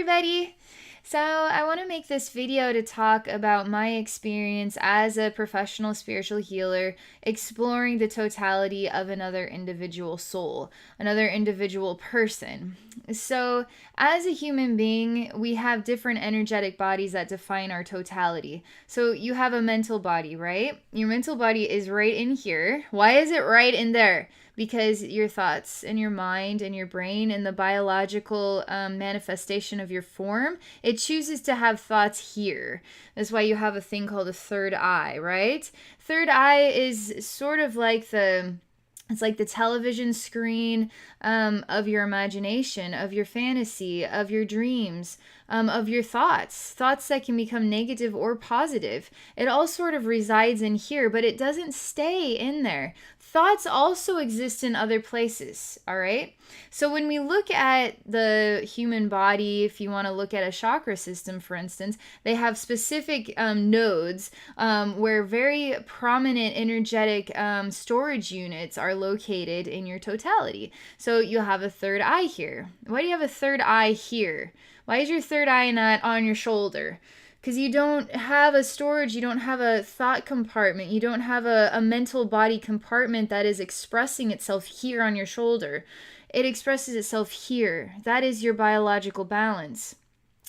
everybody! So I want to make this video to talk about my experience as a professional spiritual healer, exploring the totality of another individual soul, another individual person. So as a human being, we have different energetic bodies that define our totality. So you have a mental body, right? Your mental body is right in here. Why is it right in there? Because your thoughts and your mind and your brain and the biological manifestation of your form, it chooses to have thoughts here. That's why you have a thing called a third eye, right? Third eye is sort of like it's like the television screen of your imagination, of your fantasy, of your dreams, of your thoughts that can become negative or positive. It all sort of resides in here, but it doesn't stay in there. Thoughts also exist in other places, all right? So when we look at the human body, if you want to look at a chakra system, for instance, they have specific nodes where very prominent energetic storage units are located in your totality. So you have a third eye here. Why do you have a third eye here? Why is your third eye not on your shoulder? Because you don't have a storage, you don't have a thought compartment, you don't have a mental body compartment that is expressing itself here on your shoulder. It expresses itself here. That is your biological balance.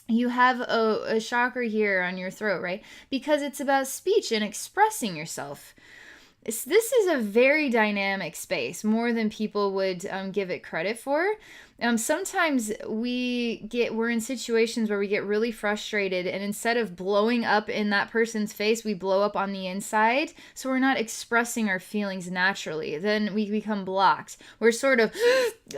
You have a chakra here on your throat, right? Because it's about speech and expressing yourself. This is a very dynamic space, more than people would give it credit for. Sometimes we're in situations where we get really frustrated, and instead of blowing up in that person's face, we blow up on the inside. So we're not expressing our feelings naturally. Then we become blocked. We're sort of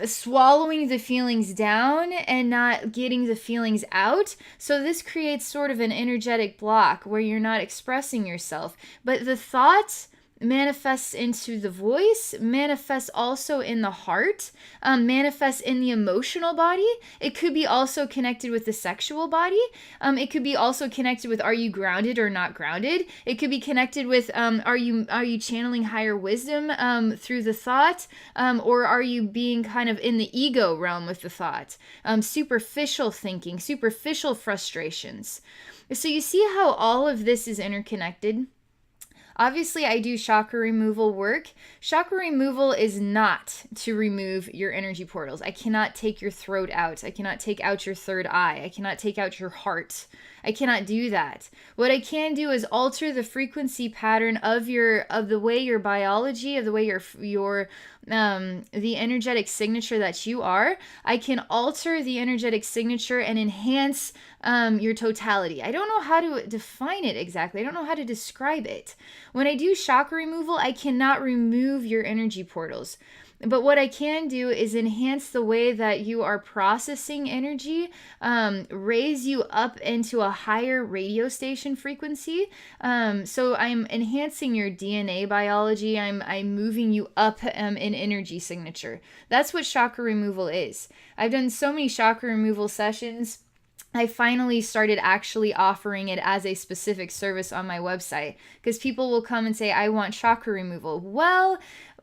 swallowing the feelings down and not getting the feelings out. So this creates sort of an energetic block where you're not expressing yourself. But the thoughts manifests into the voice, manifests also in the heart, manifests in the emotional body. It could be also connected with the sexual body. It could be also connected with, are you grounded or not grounded? It could be connected with, are you channeling higher wisdom through the thought, or are you being kind of in the ego realm with the thought? Superficial thinking, superficial frustrations. So you see how all of this is interconnected? Obviously, I do chakra removal work. Chakra removal is not to remove your energy portals. I cannot take your throat out. I cannot take out your third eye. I cannot take out your heart. I cannot do that. What I can do is alter the frequency pattern of the way your biology, of the way your the energetic signature that you are. I can alter the energetic signature and enhance your totality. I don't know how to define it exactly. I don't know how to describe it. When I do chakra removal, I cannot remove your energy portals. But what I can do is enhance the way that you are processing energy, raise you up into a higher radio station frequency. So I'm enhancing your DNA biology. I'm moving you up in energy signature. That's what chakra removal is. I've done so many chakra removal sessions. I finally started actually offering it as a specific service on my website, because people will come and say, I want chakra removal. Well,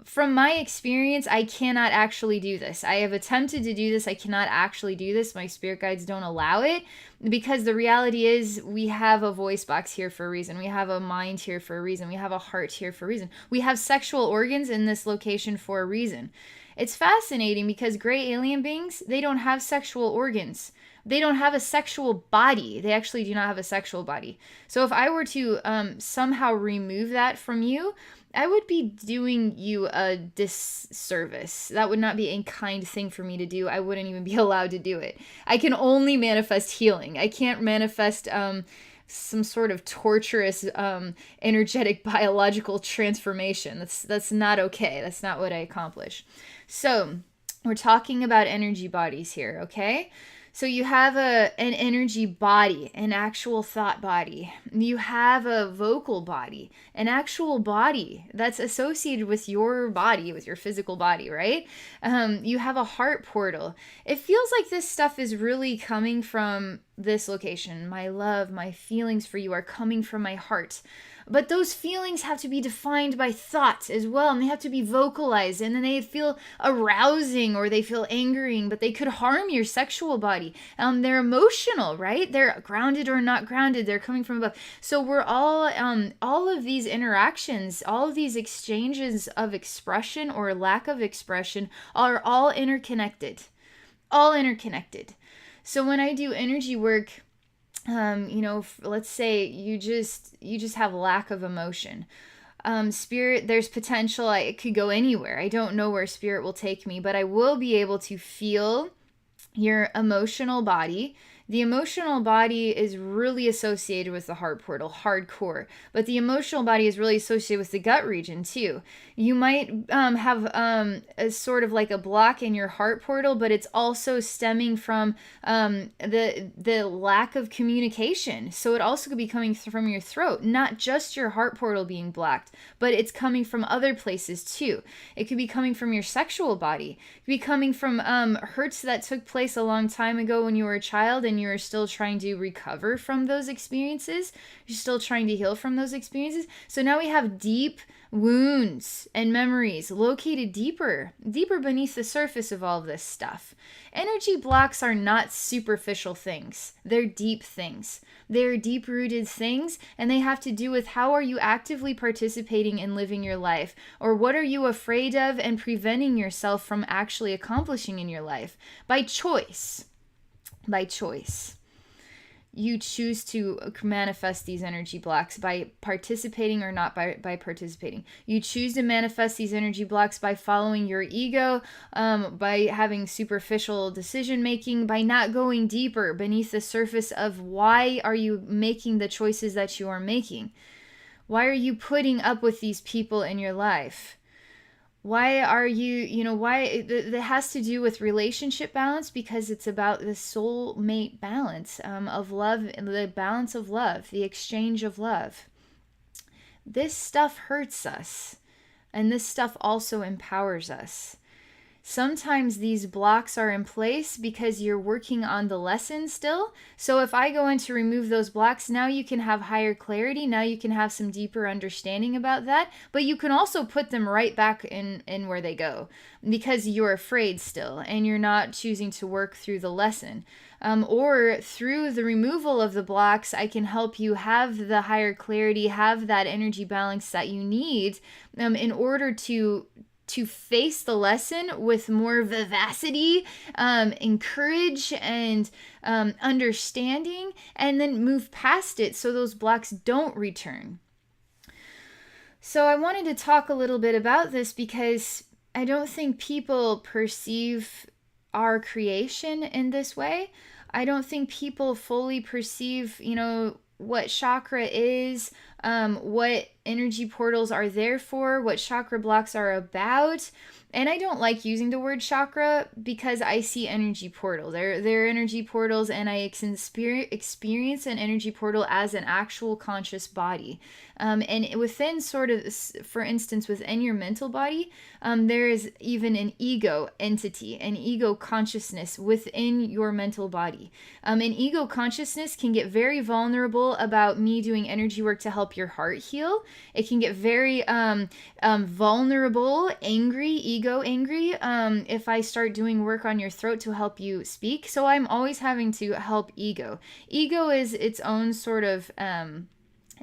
from my experience, I cannot actually do this. I have attempted to do this. I cannot actually do this. My spirit guides don't allow it, because the reality is we have a voice box here for a reason. We have a mind here for a reason. We have a heart here for a reason. We have sexual organs in this location for a reason. It's fascinating because gray alien beings, they don't have sexual organs. They don't have a sexual body. They actually do not have a sexual body. So if I were to somehow remove that from you, I would be doing you a disservice. That would not be a kind thing for me to do. I wouldn't even be allowed to do it. I can only manifest healing. I can't manifest some sort of torturous energetic biological transformation. That's not okay. That's not what I accomplish. So we're talking about energy bodies here, okay? So you have an energy body, an actual thought body. You have a vocal body, an actual body that's associated with your body, with your physical body, right? You have a heart portal. It feels like this stuff is really coming from this location. My love, my feelings for you are coming from my heart. But those feelings have to be defined by thought as well, and they have to be vocalized, and then they feel arousing or they feel angering, but they could harm your sexual body. body. They're emotional, right? They're grounded or not grounded. They're coming from above. So we're all of these interactions, all of these exchanges of expression or lack of expression are all interconnected. All interconnected. So when I do energy work, let's say you just have lack of emotion. Spirit, there's potential. It could go anywhere. I don't know where spirit will take me, but I will be able to feel your emotional body. The emotional body is really associated with the heart portal, hardcore, but the emotional body is really associated with the gut region too. You might have a sort of like a block in your heart portal, but it's also stemming from the lack of communication. So it also could be coming from your throat, not just your heart portal being blocked, but it's coming from other places too. It could be coming from your sexual body. It could be coming from hurts that took place a long time ago when you were a child and you are still trying to recover from those experiences. You're still trying to heal from those experiences. So now we have deep wounds and memories located deeper beneath the surface of all of this stuff. Energy blocks are not superficial things. They're deep things. They're deep-rooted things, and they have to do with how are you actively participating in living your life, or what are you afraid of and preventing yourself from actually accomplishing in your life by choice. By choice. You choose to manifest these energy blocks by participating or not by participating. You choose to manifest these energy blocks by following your ego, by having superficial decision making, by not going deeper beneath the surface of why are you making the choices that you are making? Why are you putting up with these people in your life? Why are why it has to do with relationship balance, because it's about the soulmate balance of love, the balance of love, the exchange of love. This stuff hurts us, and this stuff also empowers us. Sometimes these blocks are in place because you're working on the lesson still. So if I go in to remove those blocks, now you can have higher clarity. Now you can have some deeper understanding about that. But you can also put them right back in where they go because you're afraid still and you're not choosing to work through the lesson. Or through the removal of the blocks, I can help you have the higher clarity, have that energy balance that you need in order to face the lesson with more vivacity, and courage and understanding, and then move past it so those blocks don't return. So I wanted to talk a little bit about this because I don't think people perceive our creation in this way. I don't think people fully perceive, what chakra is, what energy portals are there for, what chakra blocks are about. And I don't like using the word chakra because I see energy portals. They're energy portals, and I experience an energy portal as an actual conscious body. And within sort of, for instance, within your mental body, there is even an ego entity, an ego consciousness within your mental body. An ego consciousness can get very vulnerable about me doing energy work to help your heart heal. It can get very vulnerable, ego angry, if I start doing work on your throat to help you speak. So I'm always having to help ego. Ego is its own sort of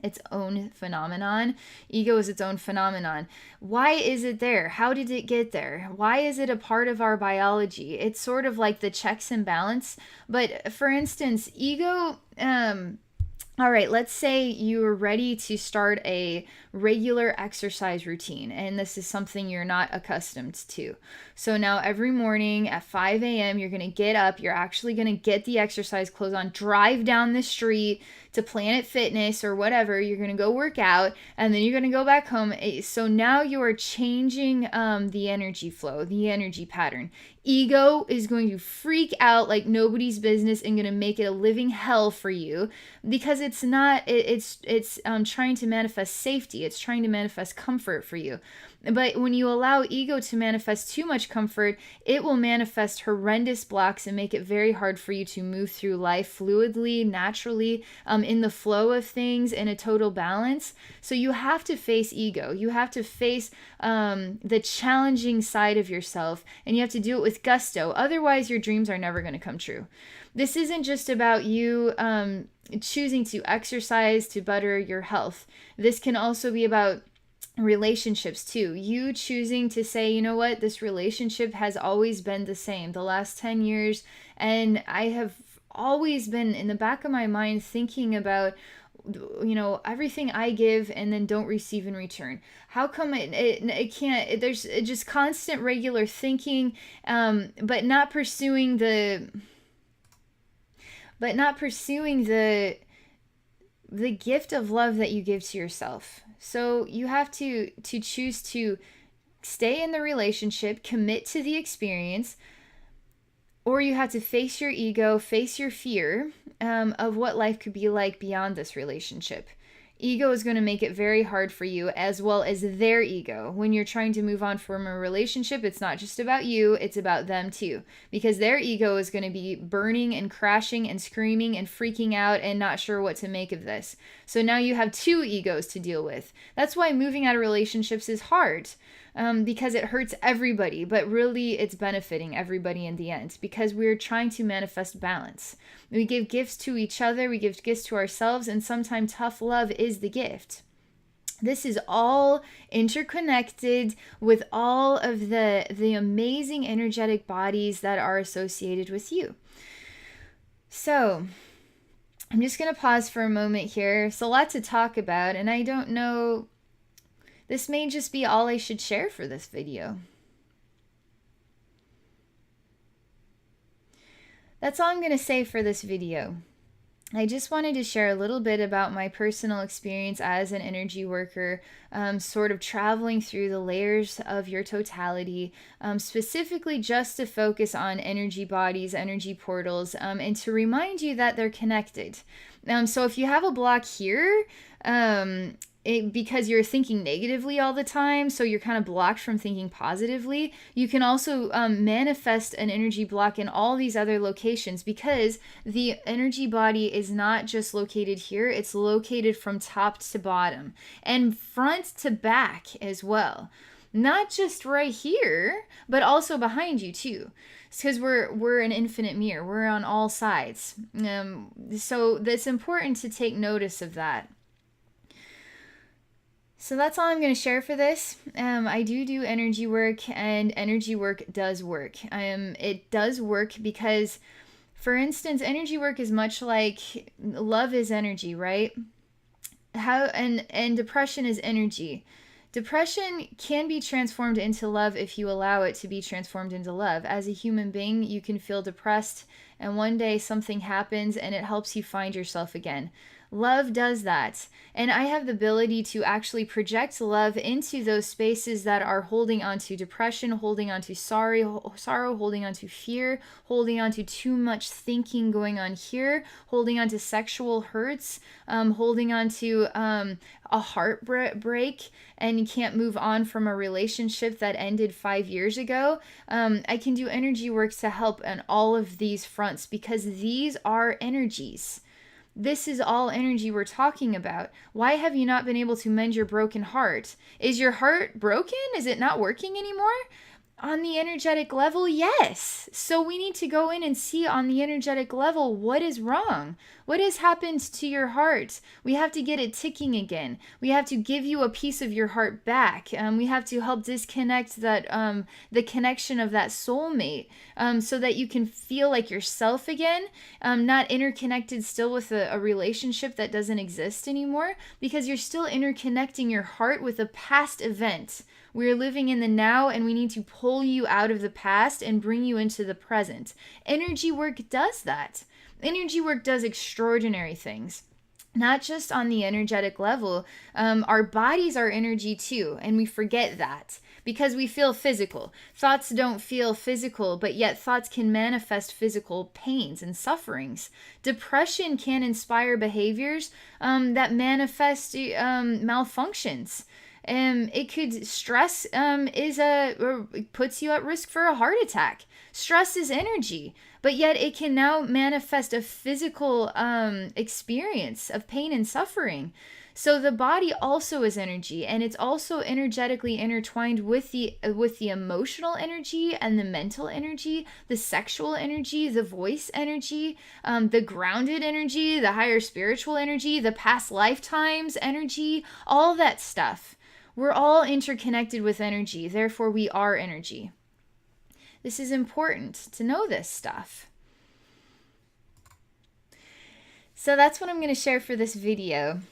its own phenomenon. Ego is its own phenomenon. Why is it there? How did it get there? Why is it a part of our biology? It's sort of like the checks and balance. But for instance, ego, all right, let's say you're ready to start a regular exercise routine, and this is something you're not accustomed to. So now every morning at 5 a.m., you're going to get up, you're actually going to get the exercise clothes on, drive down the street to Planet Fitness or whatever, you're going to go work out, and then you're going to go back home. So now you are changing the energy flow, the energy pattern. Ego is going to freak out like nobody's business and going to make it a living hell for you because it's not, it's trying to manifest safety. It's trying to manifest comfort for you. But when you allow ego to manifest too much comfort, it will manifest horrendous blocks and make it very hard for you to move through life fluidly, naturally, in the flow of things, in a total balance. So you have to face ego. You have to face the challenging side of yourself, and you have to do it with gusto. Otherwise, your dreams are never going to come true. This isn't just about you choosing to exercise to better your health. This can also be about relationships too. You choosing to say, you know what, this relationship has always been the same the last 10 years, and I have always been in the back of my mind thinking about, you know, everything I give and then don't receive in return. How come it can't, there's just constant regular thinking, but not pursuing the gift of love that you give to yourself. So you have to choose to stay in the relationship, commit to the experience, or you have to face your ego, face your fear of what life could be like beyond this relationship. Ego is going to make it very hard for you, as well as their ego. When you're trying to move on from a relationship, it's not just about you, it's about them too. Because their ego is going to be burning and crashing and screaming and freaking out and not sure what to make of this. So now you have two egos to deal with. That's why moving out of relationships is hard. Because it hurts everybody, but really it's benefiting everybody in the end, because we're trying to manifest balance. We give gifts to each other, we give gifts to ourselves, and sometimes tough love is the gift. This is all interconnected with all of the amazing energetic bodies that are associated with you. So I'm just going to pause for a moment here. It's a lot to talk about, and I don't know, this may just be all I should share for this video. That's all I'm going to say for this video. I just wanted to share a little bit about my personal experience as an energy worker, sort of traveling through the layers of your totality, specifically just to focus on energy bodies, energy portals, and to remind you that they're connected. So if you have a block here, because you're thinking negatively all the time, so you're kind of blocked from thinking positively, you can also manifest an energy block in all these other locations, because the energy body is not just located here, it's located from top to bottom and front to back as well. Not just right here, but also behind you too. Because we're an infinite mirror. We're on all sides. So it's important to take notice of that. So that's all I'm going to share for this. I do energy work, and energy work does work. It does work because, for instance, energy work is much like love is energy, right? And depression is energy. Depression can be transformed into love if you allow it to be transformed into love. As a human being, you can feel depressed, and one day something happens and it helps you find yourself again. Love does that. And I have the ability to actually project love into those spaces that are holding on to depression, holding on to sorrow, holding on to fear, holding on to too much thinking going on here, holding on to sexual hurts, holding on to a heartbreak, and you can't move on from a relationship that ended 5 years ago. I can do energy work to help on all of these fronts, because these are energies. This is all energy we're talking about. Why have you not been able to mend your broken heart? Is your heart broken? Is it not working anymore? On the energetic level, yes. So we need to go in and see on the energetic level what is wrong. What has happened to your heart? We have to get it ticking again. We have to give you a piece of your heart back. We have to help disconnect that the connection of that soulmate, so that you can feel like yourself again, not interconnected still with a relationship that doesn't exist anymore, because you're still interconnecting your heart with a past event. We're living in the now, and we need to pull you out of the past and bring you into the present. Energy work does that. Energy work does extraordinary things. Not just on the energetic level. Our bodies are energy too, and we forget that because we feel physical. Thoughts don't feel physical, but yet thoughts can manifest physical pains and sufferings. Depression can inspire behaviors that manifest malfunctions. It could stress or puts you at risk for a heart attack. Stress is energy, but yet it can now manifest a physical experience of pain and suffering. So the body also is energy, and it's also energetically intertwined with the emotional energy and the mental energy, the sexual energy, the voice energy, the grounded energy, the higher spiritual energy, the past lifetimes energy, all that stuff. We're all interconnected with energy, therefore we are energy. This is important to know this stuff. So that's what I'm going to share for this video.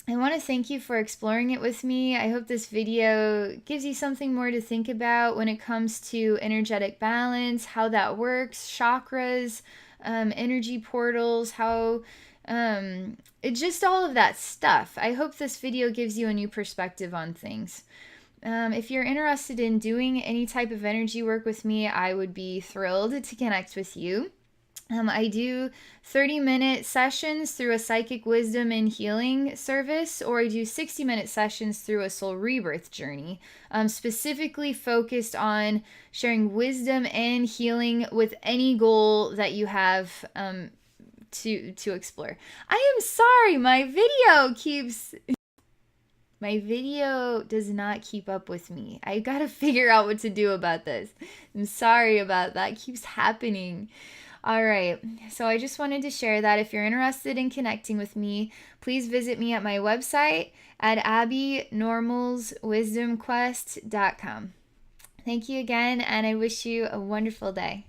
I want to thank you for exploring it with me. I hope this video gives you something more to think about when it comes to energetic balance, how that works, chakras, energy portals, how just all of that stuff. I hope this video gives you a new perspective on things. If you're interested in doing any type of energy work with me, I would be thrilled to connect with you. I do 30-minute sessions through a psychic wisdom and healing service, or I do 60-minute sessions through a soul rebirth journey, specifically focused on sharing wisdom and healing with any goal that you have to explore. I am sorry, my video does not keep up with me. I gotta figure out what to do about this. I'm sorry about that. It keeps happening. All right, so I just wanted to share that. If you're interested in connecting with me, please visit me at my website at abbynormalswisdomquest.com. Thank you again, and I wish you a wonderful day.